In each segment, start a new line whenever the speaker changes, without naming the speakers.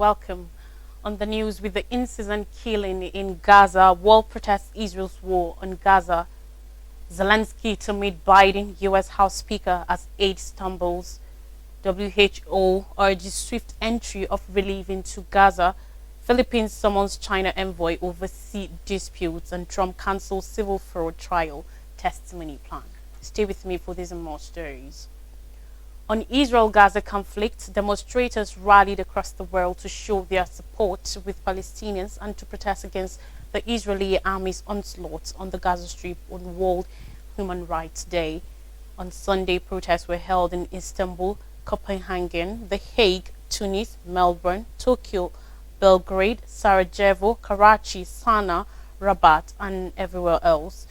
welcome. On the news, with the incessant killing in Gaza, world protests Israel's war on Gaza. Zelensky to meet Biden, U.S. House Speaker as aid stumbles. WHO urges swift entry of relief into Gaza. Philippines summons China envoy over sea disputes, and Trump cancels civil fraud trial testimony plan. Stay with me for these and more stories. On Israel-Gaza conflict, demonstrators rallied across the world to show their support with Palestinians and to protest against the Israeli army's onslaught on the Gaza Strip on World Human Rights Day. On Sunday, protests were held in Istanbul, Copenhagen, The Hague, Tunis, Melbourne, Tokyo, Belgrade, Sarajevo, Karachi, Sana'a, Rabat, and everywhere else.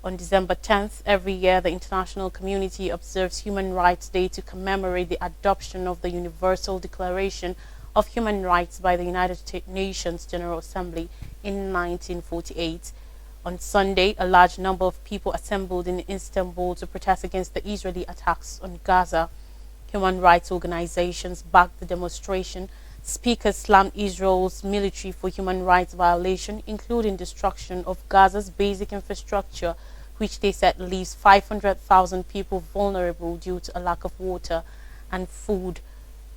On December 10th, every year, the international community observes Human Rights Day to commemorate the adoption of the Universal Declaration of Human Rights by the United Nations General Assembly in 1948. On Sunday, a large number of people assembled in Istanbul to protest against the Israeli attacks on Gaza. Human rights organizations backed the demonstration. Speakers slammed Israel's military for human rights violation, including destruction of Gaza's basic infrastructure, which they said leaves 500,000 people vulnerable due to a lack of water and food.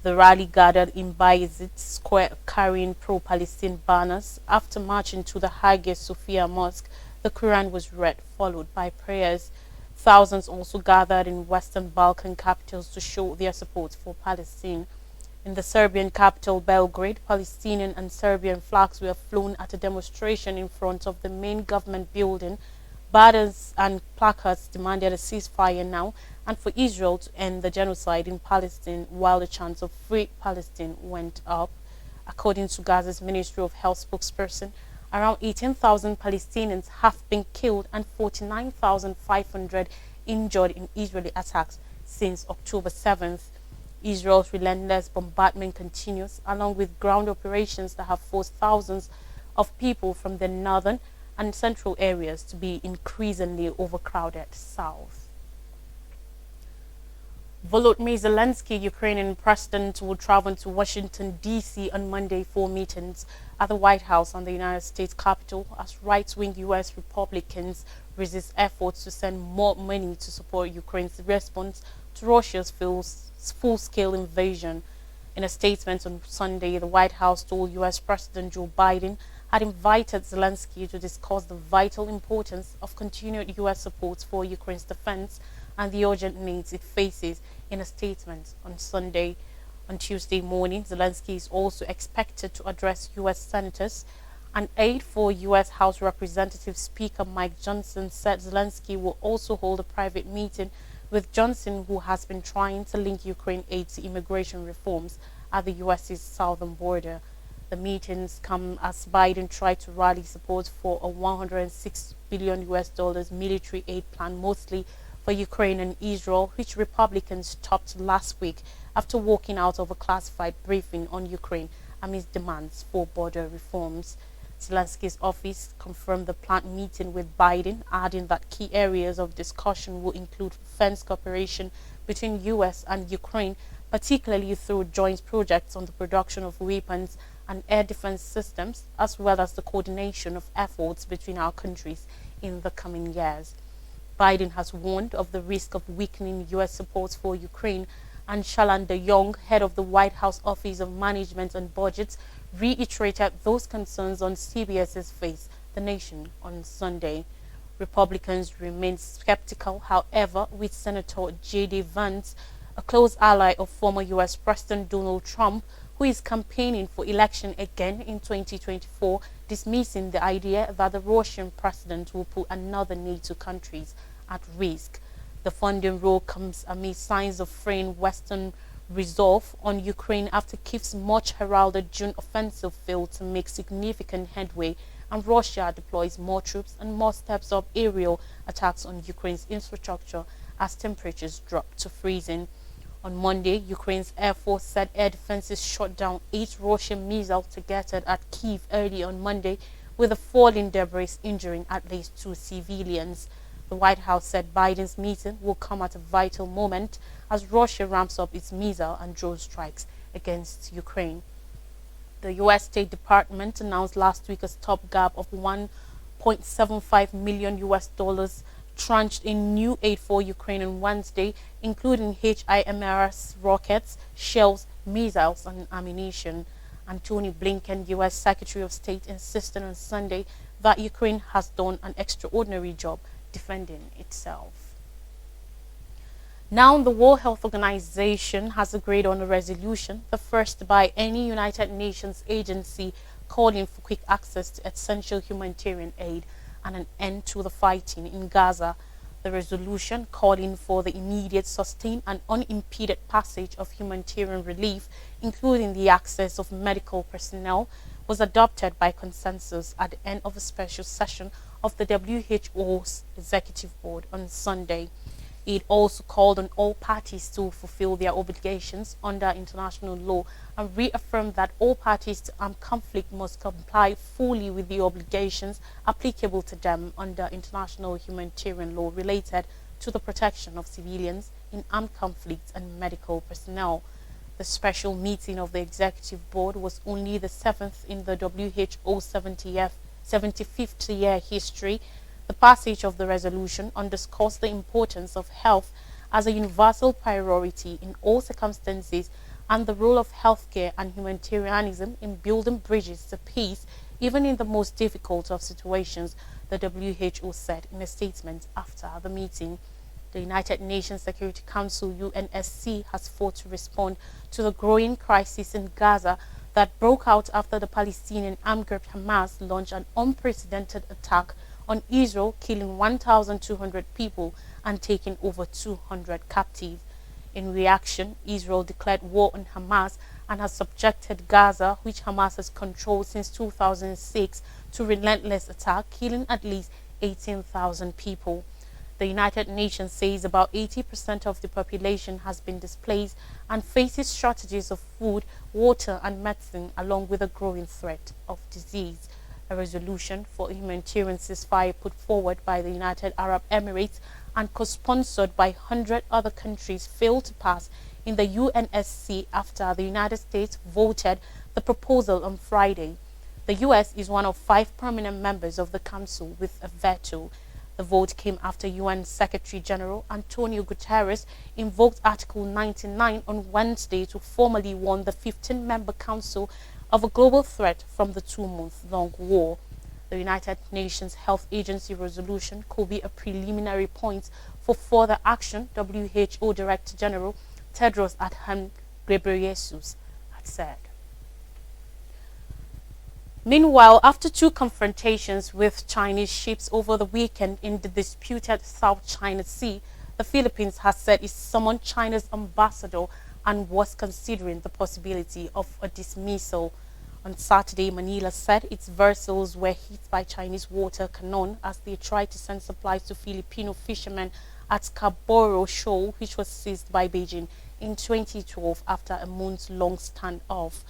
The rally gathered in Bayezid Square carrying pro-Palestine banners. After marching to the Hagia Sophia Mosque, the Quran was read, followed by prayers. Thousands also gathered in Western Balkan capitals to show their support for Palestine. In the Serbian capital Belgrade, Palestinian and Serbian flags were flown at a demonstration in front of the main government building. Banners and placards demanded a ceasefire now and for Israel to end the genocide in Palestine, while the chants of Free Palestine went up. According to Gaza's Ministry of Health spokesperson, around 18,000 Palestinians have been killed and 49,500 injured in Israeli attacks since October 7th. Israel's relentless bombardment continues, along with ground operations that have forced thousands of people from the northern and central areas to be increasingly overcrowded south. Volodymyr Zelensky, Ukrainian president, will travel to Washington, D.C. on Monday for meetings at the White House and the United States Capitol as right-wing U.S. Republicans resist efforts to send more money to support Ukraine's response to Russia's full-scale invasion. In a statement on Sunday, the White House told U.S. President Joe Biden had invited Zelensky to discuss the vital importance of continued U.S. support for Ukraine's defense and the urgent needs it faces. In a statement on Sunday, on Tuesday morning, Zelensky is also expected to address U.S. senators. An aide for U.S. House Representative Speaker Mike Johnson said Zelensky will also hold a private meeting with Johnson, who has been trying to link Ukraine aid to immigration reforms at the U.S.'s southern border. The meetings come as Biden tried to rally support for a $106 billion military aid plan, mostly for Ukraine and Israel, which Republicans topped last week after walking out of a classified briefing on Ukraine amidst demands for border reforms. Zelensky's office confirmed the planned meeting with Biden, adding that key areas of discussion will include defense cooperation between U.S. and Ukraine, particularly through joint projects on the production of weapons and air defense systems, as well as the coordination of efforts between our countries in the coming years. Biden has warned of the risk of weakening U.S. support for Ukraine, and Shalanda Young, head of the White House Office of Management and Budgets, reiterated those concerns on CBS's Face the Nation on Sunday. Republicans remain skeptical, however, with Senator J.D. Vance, a close ally of former U.S. President Donald Trump, who is campaigning for election again in 2024, dismissing the idea that the Russian president will put another NATO countries at risk. The funding role comes amid signs of fraying Western resolve on Ukraine after Kyiv's much heralded June offensive failed to make significant headway, and Russia deploys more troops and more steps up aerial attacks on Ukraine's infrastructure as temperatures drop to freezing. On Monday, Ukraine's Air Force said air defenses shot down 8 Russian missiles targeted at Kyiv early on Monday, with the falling debris injuring at least 2 civilians. The White House said Biden's meeting will come at a vital moment as Russia ramps up its missile and drone strikes against Ukraine. The U.S. State Department announced last week a stopgap of 1.75 million US dollars tranched in new aid for Ukraine on Wednesday, including HIMARS rockets, shells, missiles, and ammunition. Antony Blinken, U.S. Secretary of State, insisted on Sunday that Ukraine has done an extraordinary job defending itself. Now, the World Health Organization has agreed on a resolution, the first by any United Nations agency, calling for quick access to essential humanitarian aid and an end to the fighting in Gaza. The resolution, calling for the immediate, sustained and unimpeded passage of humanitarian relief, including the access of medical personnel, was adopted by consensus at the end of a special session of the WHO's Executive Board on Sunday. It also called on all parties to fulfill their obligations under international law and reaffirmed that all parties to armed conflict must comply fully with the obligations applicable to them under international humanitarian law related to the protection of civilians in armed conflicts and medical personnel. The special meeting of the Executive Board was only the 7th in the WHO 75th year history. The passage of the resolution underscores the importance of health as a universal priority in all circumstances and the role of healthcare and humanitarianism in building bridges to peace, even in the most difficult of situations, the WHO said in a statement after the meeting. The United Nations Security Council UNSC has fought to respond to the growing crisis in Gaza that broke out after the Palestinian armed group Hamas launched an unprecedented attack on Israel, killing 1,200 people and taking over 200 captives. In reaction, Israel declared war on Hamas and has subjected Gaza, which Hamas has controlled since 2006, to relentless attack, killing at least 18,000 people. The United Nations says about 80% of the population has been displaced and faces shortages of food, water and medicine, along with a growing threat of disease. A resolution for a humanitarian ceasefire put forward by the United Arab Emirates and co-sponsored by 100 other countries failed to pass in the UNSC after the United States voted the proposal on Friday. The US is one of 5 permanent members of the Council with a veto. The vote came after UN Secretary General Antonio Guterres invoked Article 99 on Wednesday to formally warn the 15-member Council of a global threat from the 2-month-long war. The United Nations Health Agency resolution could be a preliminary point for further action, WHO Director General Tedros Adhanom Ghebreyesus had said. Meanwhile, after 2 confrontations with Chinese ships over the weekend in the disputed South China Sea, the Philippines has said it summoned China's ambassador and was considering the possibility of a dismissal. On Saturday, Manila said its vessels were hit by Chinese water cannon as they tried to send supplies to Filipino fishermen at Scarborough Shoal, which was seized by Beijing in 2012 after a months-long standoff.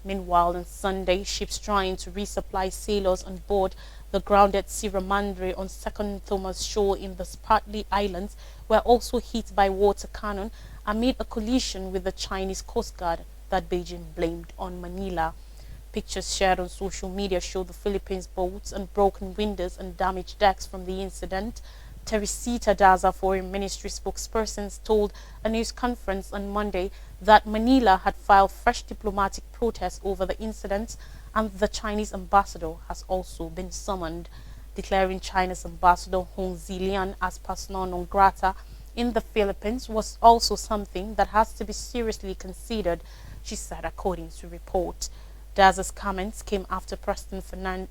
Meanwhile, on Sunday, ships trying to resupply sailors on board the grounded Sierra Madre on Second Thomas Shoal in the Spratly Islands were also hit by water cannon amid a collision with the Chinese Coast Guard that Beijing blamed on Manila. Pictures shared on social media show the Philippines boats and broken windows and damaged decks from the incident. Teresita Daza, Foreign Ministry spokesperson, told a news conference on Monday that Manila had filed fresh diplomatic protests over the incident and the Chinese ambassador has also been summoned. Declaring China's ambassador Hong Zilian as persona non grata in the Philippines was also something that has to be seriously considered, she said, according to reports. Daza's comments came after President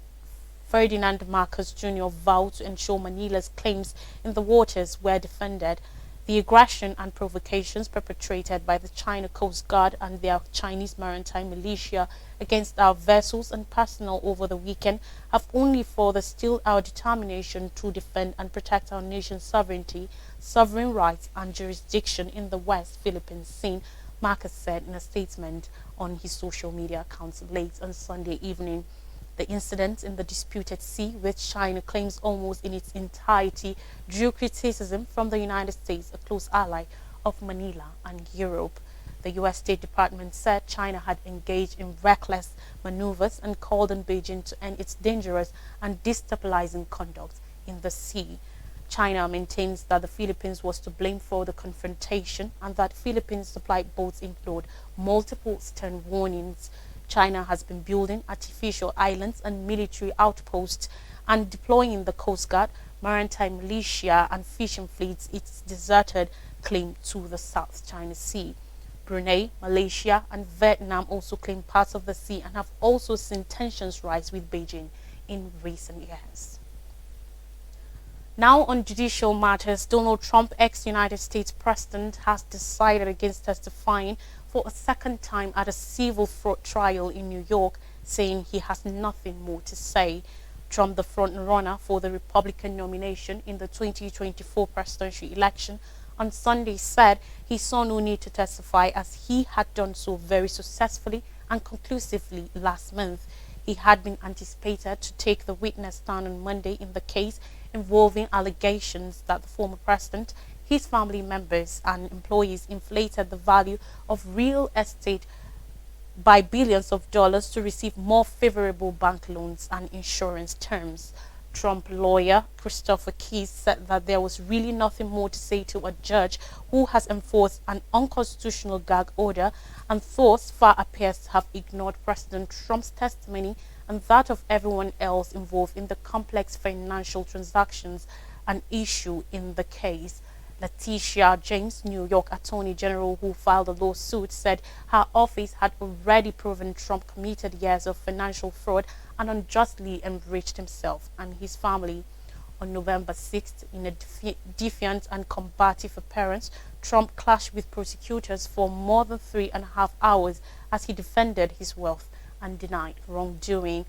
Ferdinand Marcos Jr. vowed to ensure Manila's claims in the waters were defended. The aggression and provocations perpetrated by the China Coast Guard and their Chinese maritime militia against our vessels and personnel over the weekend have only further stilled our determination to defend and protect our nation's sovereignty, sovereign rights and jurisdiction in the West Philippines Sea, Marcos said in a statement on his social media accounts late on Sunday evening. The incident in the disputed sea, which China claims almost in its entirety, drew criticism from the United States, a close ally of Manila and Europe. The U.S. State Department said China had engaged in reckless maneuvers and called on Beijing to end its dangerous and destabilizing conduct in the sea. China maintains that the Philippines was to blame for the confrontation and that Philippines supplied boats include multiple stern warnings. China has been building artificial islands and military outposts and deploying the Coast Guard, maritime militia and fishing fleets its deserted claim to the South China Sea. Brunei, Malaysia and Vietnam also claim parts of the sea and have also seen tensions rise with Beijing in recent years. Now on judicial matters, Donald Trump, ex-United States President, has decided against testifying for a second time at a civil fraud trial in New York, saying he has nothing more to say. Trump, the front-runner for the Republican nomination in the 2024 presidential election, on Sunday said he saw no need to testify as he had done so very successfully and conclusively last month. He had been anticipated to take the witness stand on Monday in the case involving allegations that the former president, his family members and employees inflated the value of real estate by billions of dollars to receive more favorable bank loans and insurance terms. Trump lawyer Christopher Keyes said that there was really nothing more to say to a judge who has enforced an unconstitutional gag order and thus far appears to have ignored President Trump's testimony and that of everyone else involved in the complex financial transactions an issue in the case. Letitia James, New York Attorney General who filed a lawsuit, said her office had already proven Trump committed years of financial fraud and unjustly enriched himself and his family. On November 6th, in a defiant and combative appearance, Trump clashed with prosecutors for more than 3.5 hours as he defended his wealth and denied wrongdoing.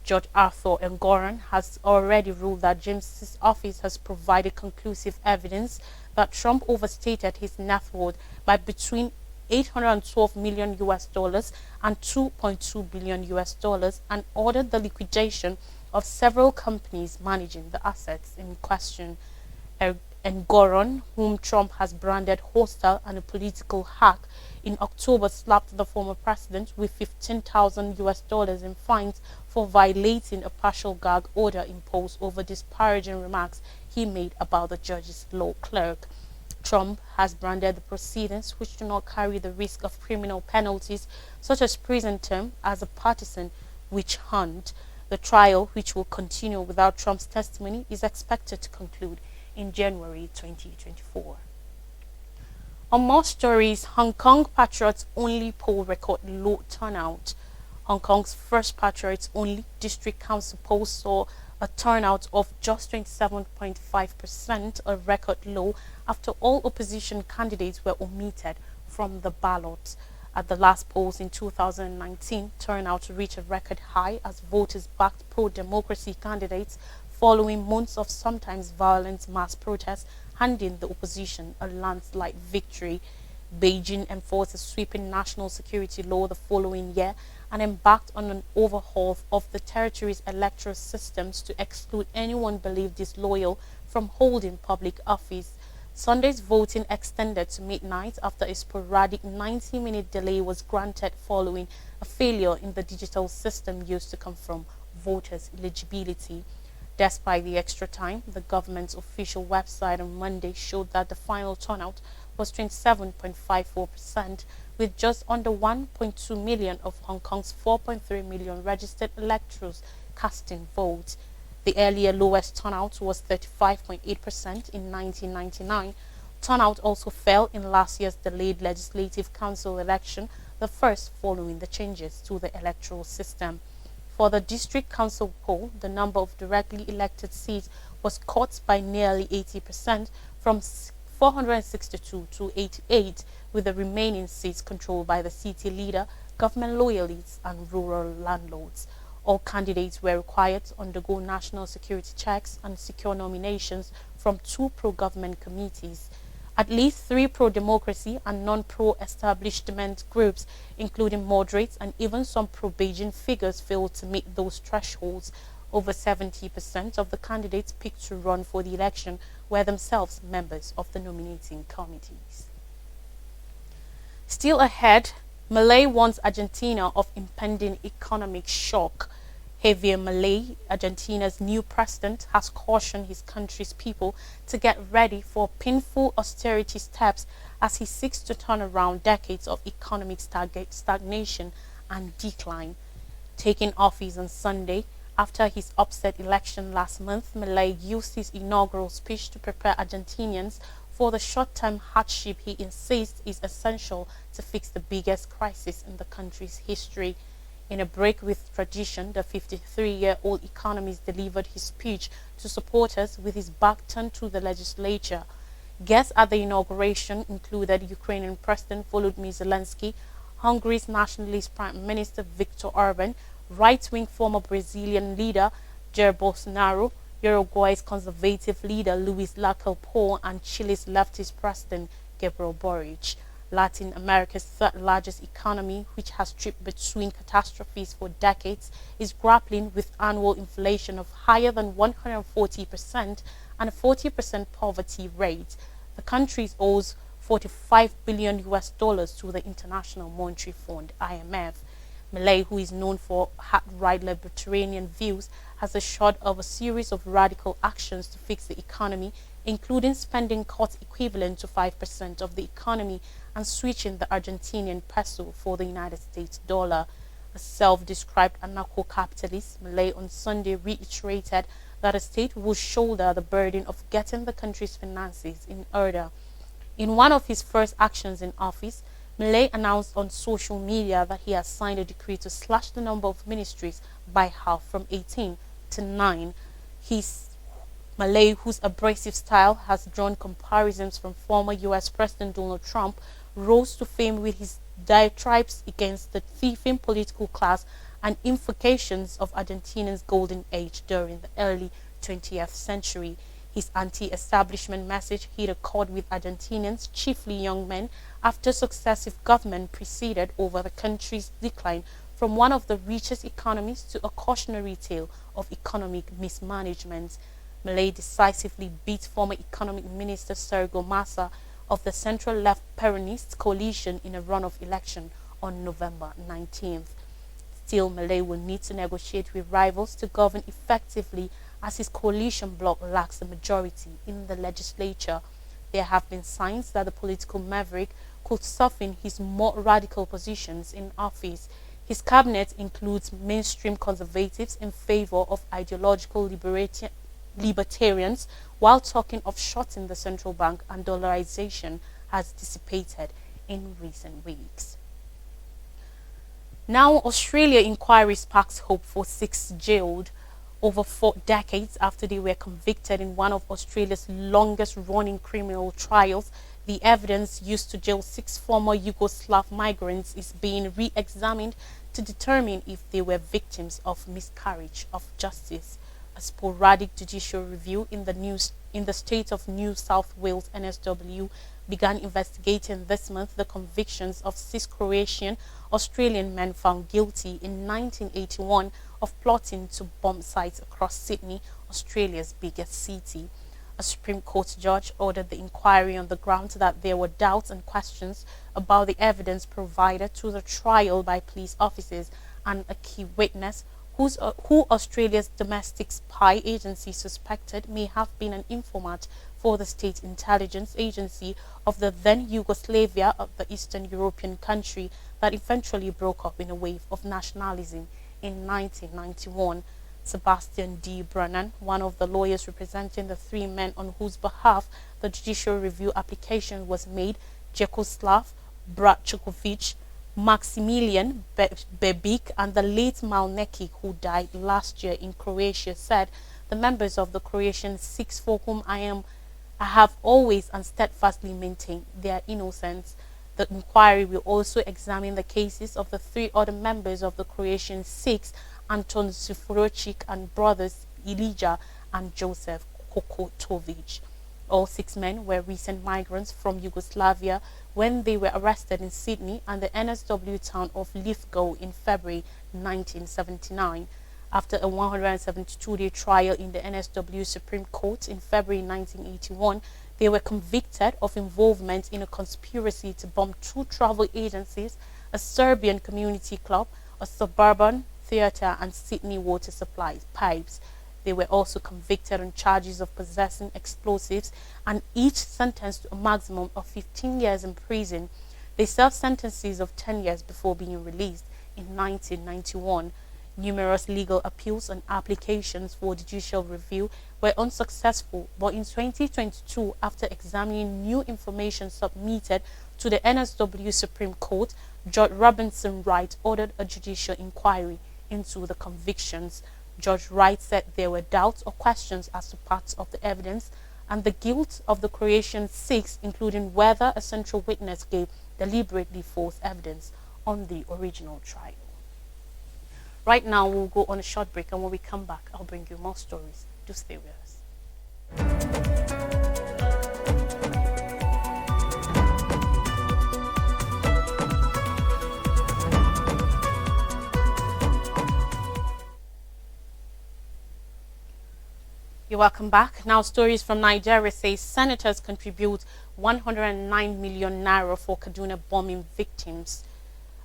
Judge Arthur Engoron has already ruled that James's office has provided conclusive evidence that Trump overstated his net worth by between $812 million US and $2.2 billion US and ordered the liquidation of several companies managing the assets in question. Engoron, whom Trump has branded hostile and a political hack, in October slapped the former president with $15,000 US in fines for violating a partial gag order imposed over disparaging remarks he made about the judge's law clerk. Trump has branded the proceedings, which do not carry the risk of criminal penalties such as prison term, as a partisan witch hunt. The trial, which will continue without Trump's testimony, is expected to conclude in January 2024. On more stories, Hong Kong Patriots only poll record low turnout. Hong Kong's first Patriots only district council poll saw a turnout of just 27.5%, a record low after all opposition candidates were omitted from the ballot. At the last polls in 2019, turnout reached a record high as voters backed pro-democracy candidates following months of sometimes violent mass protests handing the opposition a landslide victory. Beijing enforced a sweeping national security law the following year and embarked on an overhaul of the territory's electoral systems to exclude anyone believed disloyal from holding public office. Sunday's voting extended to midnight after a sporadic 90-minute delay was granted following a failure in the digital system used to confirm voters' eligibility. Despite the extra time, the government's official website on Monday showed that the final turnout was 27.54%, with just under 1.2 million of Hong Kong's 4.3 million registered electors casting votes. The earlier lowest turnout was 35.8% in 1999. Turnout also fell in last year's delayed Legislative Council election, the first following the changes to the electoral system. For the District Council poll, the number of directly elected seats was cut by nearly 80%, from 462 to 88, with the remaining seats controlled by the city leader, government loyalists and rural landlords. All candidates were required to undergo national security checks and secure nominations from 2 pro-government committees. At least 3 pro-democracy and non-pro-establishment groups, including moderates and even some pro-Beijing figures, failed to meet those thresholds. Over 70% of the candidates picked to run for the election were themselves members of the nominating committees. Still ahead, Milei warns Argentina of impending economic shock. Javier Milei, Argentina's new president, has cautioned his country's people to get ready for painful austerity steps as he seeks to turn around decades of economic stagnation and decline. Taking office on Sunday, after his upset election last month, Milei used his inaugural speech to prepare Argentinians for the short-term hardship he insists is essential to fix the biggest crisis in the country's history. In a break with tradition, the 53-year-old economist delivered his speech to supporters with his back turned to the legislature. Guests at the inauguration included Ukrainian President Volodymyr Zelensky, Hungary's nationalist Prime Minister Viktor Orban, right-wing former Brazilian leader Jair Bolsonaro, Uruguay's conservative leader Luis Lacalle Pou, and Chile's leftist president Gabriel Boric. Latin America's third-largest economy, which has tripped between catastrophes for decades, is grappling with annual inflation of higher than 140% and a 40% poverty rate. The country owes $45 billion to the International Monetary Fund, IMF. Milei, who is known for hard-right libertarian views, has assured of a series of radical actions to fix the economy, including spending cuts equivalent to 5% of the economy and switching the Argentinian peso for the United States dollar. A self-described anarcho-capitalist, Milei on Sunday reiterated that the state will shoulder the burden of getting the country's finances in order. In one of his first actions in office, Milei announced on social media that he has signed a decree to slash the number of ministries by half from 18 to 9. Milei, whose abrasive style has drawn comparisons from former US President Donald Trump, rose to fame with his diatribes against the thieving political class and invocations of Argentina's golden age during the early 20th century. His anti-establishment message hit a chord with Argentinians, chiefly young men, after successive government proceeded over the country's decline from one of the richest economies to a cautionary tale of economic mismanagement. Milei decisively beat former economic minister Sergio Massa of the central-left Peronist coalition in a runoff election on November 19th. Still, Milei will need to negotiate with rivals to govern effectively as his coalition bloc lacks a majority in the legislature. There have been signs that the political maverick could soften his more radical positions in office. His cabinet includes mainstream conservatives in favor of ideological libertarians, while talking of shutting the central bank and dollarization has dissipated in recent weeks. Now, Australia inquiry sparks hope for 6 jailed over 4 decades after they were convicted in one of Australia's longest-running criminal trials. The evidence used to jail 6 former Yugoslav migrants is being re-examined to determine if they were victims of miscarriage of justice. A sporadic judicial review in the state of New South Wales (NSW) began investigating this month the convictions of 6 Croatian Australian men found guilty in 1981 of plotting to bomb sites across Sydney, Australia's biggest city. A Supreme Court judge ordered the inquiry on the grounds that there were doubts and questions about the evidence provided to the trial by police officers, and a key witness who Australia's domestic spy agency suspected may have been an informant for the state intelligence agency of the then Yugoslavia, of the Eastern European country that eventually broke up in a wave of nationalism in 1991. Sebastian D. Brennan, one of the lawyers representing the 3 men on whose behalf the judicial review application was made, Jekoslav Bratchkovic, Maximilian Bebic, and the late Malneki, who died last year in Croatia, said, "The members of the Croatian 6 for whom I have always and steadfastly maintained their innocence." The inquiry will also examine the cases of the 3 other members of the Croatian 6, Anton Sifurocic, and brothers Ilija and Joseph Kokotovic. All 6 men were recent migrants from Yugoslavia when they were arrested in Sydney and the NSW town of Lithgow in February 1979. After a 172-day trial in the NSW Supreme Court in February 1981, They were convicted of involvement in a conspiracy to bomb 2 travel agencies, a Serbian community club, a suburban theatre and Sydney water supply pipes. They were also convicted on charges of possessing explosives and each sentenced to a maximum of 15 years in prison. They served sentences of 10 years before being released in 1991. Numerous legal appeals and applications for judicial review were unsuccessful, but in 2022, after examining new information submitted to the NSW Supreme Court, Judge Robinson Wright ordered a judicial inquiry into the convictions. Judge Wright said there were doubts or questions as to parts of the evidence and the guilt of the Croatian 6, including whether a central witness gave deliberately false evidence on the original trial. Right now, we'll go on a short break, and when we come back, I'll bring you more stories. Do stay with us. You're welcome back. Now, stories from Nigeria say senators contribute 109 million naira for Kaduna bombing victims.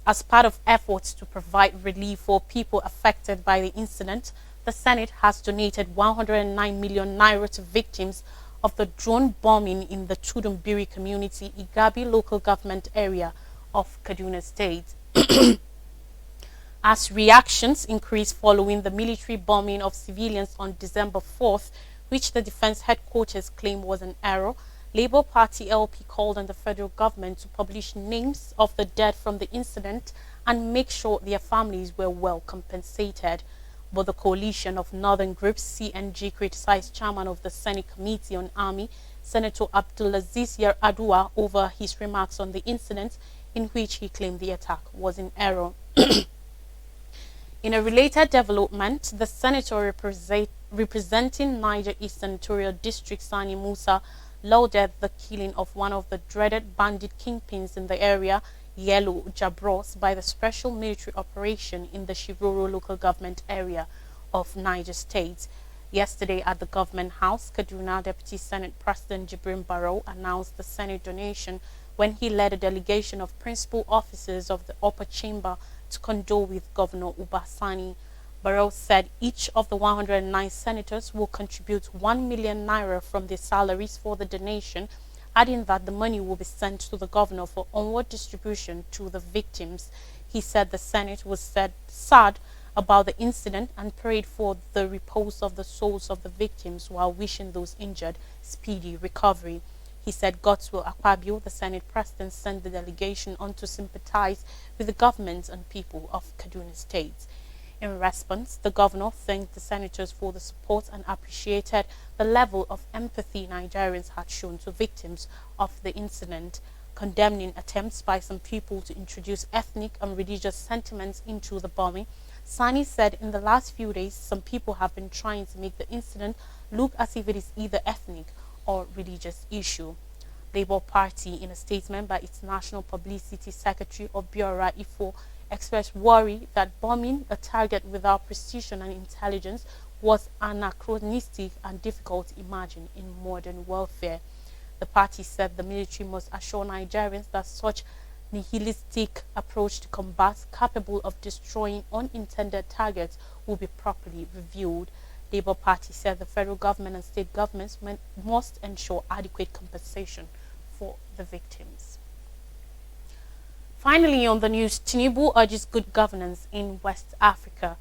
As part of efforts to provide relief for people affected by the incident, the Senate has donated 109 million naira to victims of the drone bombing in the Tudumbiri community, Igabi local government area of Kaduna State. As reactions increase following the military bombing of civilians on December 4th, which the Defense Headquarters claimed was an error, Labour Party LP called on the federal government to publish names of the dead from the incident and make sure their families were well compensated. But the coalition of northern groups, CNG, criticized chairman of the Senate Committee on Army, Senator Abdulaziz Yar'Adua, over his remarks on the incident, in which he claimed the attack was in error. In a related development, the senator representing Niger Eastern Territorial District, Sani Musa, lauded the killing of one of the dreaded bandit kingpins in the area, Yellow Jabros, by the special military operation in the Shiroro local government area of Niger State. Yesterday at the Government House, Kaduna Deputy Senate President Jibrin Barrow announced the Senate donation when he led a delegation of principal officers of the upper chamber to condole with Governor Ubasani. Barrow said each of the 109 senators will contribute 1 million naira from their salaries for the donation, adding that the money will be sent to the governor for onward distribution to the victims. He said the Senate was sad about the incident and prayed for the repose of the souls of the victims while wishing those injured speedy recovery. He said Godswill Akpabio, the Senate President, sent the delegation on to sympathize with the government and people of Kaduna State. In response, the governor thanked the senators for the support and appreciated the level of empathy Nigerians had shown to victims of the incident, condemning attempts by some people to introduce ethnic and religious sentiments into the bombing. Sani said in the last few days, some people have been trying to make the incident look as if it is either ethnic or religious issue. Labour Party, in a statement by its National Publicity Secretary Obiora Ifo, expressed worry that bombing a target without precision and intelligence was anachronistic and difficult to imagine in modern warfare. The party said the military must assure Nigerians that such nihilistic approach to combat capable of destroying unintended targets will be properly reviewed. Labour Party said the federal government and state governments must ensure adequate compensation for the victims. Finally, on the news, Tinubu urges good governance in West Africa.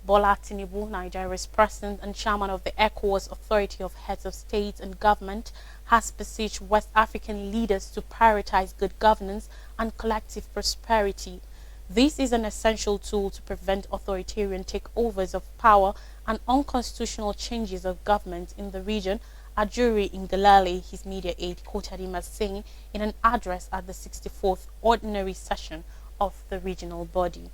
Bola Tinubu, Nigeria's president and chairman of the ECOWAS Authority of Heads of State and Government, has beseeched West African leaders to prioritize good governance and collective prosperity. This is an essential tool to prevent authoritarian takeovers of power and unconstitutional changes of government in the region. Ajuri Ngalale, his media aide, quoted him as saying in an address at the 64th Ordinary Session of the regional body.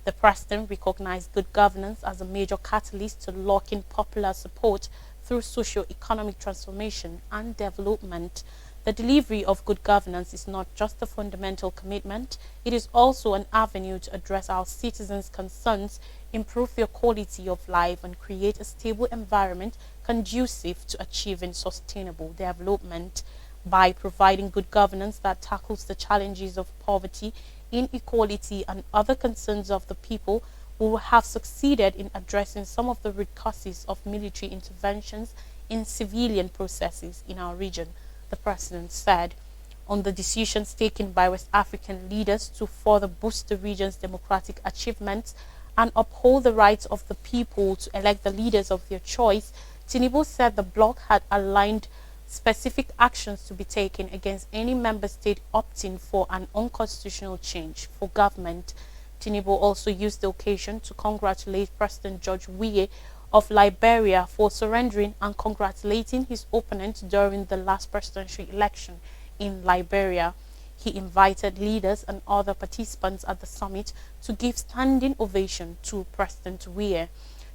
The president recognized good governance as a major catalyst to lock in popular support through socio-economic transformation and development. The delivery of good governance is not just a fundamental commitment, it is also an avenue to address our citizens' concerns, improve their quality of life, and create a stable environment conducive to achieving sustainable development. By providing good governance that tackles the challenges of poverty, inequality, and other concerns of the people, we will have succeeded in addressing some of the root causes of military interventions in civilian processes in our region, the president said. On the decisions taken by West African leaders to further boost the region's democratic achievements and uphold the rights of the people to elect the leaders of their choice, Tinubu said the bloc had aligned specific actions to be taken against any member state opting for an unconstitutional change for government. Tinubu also used the occasion to congratulate President George Weah of Liberia for surrendering and congratulating his opponent during the last presidential election in Liberia. He invited leaders and other participants at the summit to give standing ovation to President Weah.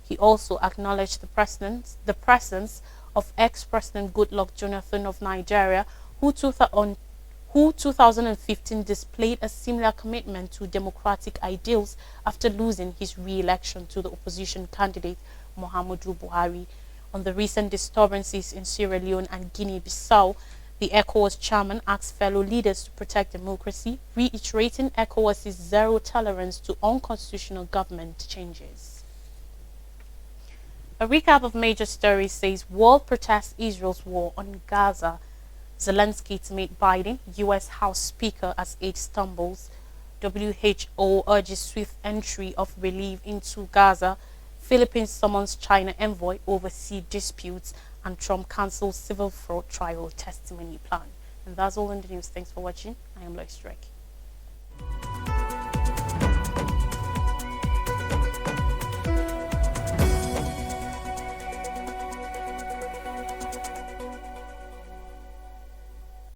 He also acknowledged the presence of ex-President Goodluck Jonathan of Nigeria, who 2015 displayed a similar commitment to democratic ideals after losing his re-election to the opposition candidate Muhammadu Buhari. On the recent disturbances in Sierra Leone and Guinea-Bissau, the ECOWAS chairman asked fellow leaders to protect democracy, reiterating ECOWAS's zero tolerance to unconstitutional government changes. A recap of major stories says world protests Israel's war on Gaza. Zelensky to meet Biden, U.S. House Speaker as aid stumbles. WHO urges swift entry of relief into Gaza. Philippines summons China envoy over sea disputes. And Trump cancels civil fraud trial testimony plan. And that's all in the news. Thanks for watching. I am Lois Drake.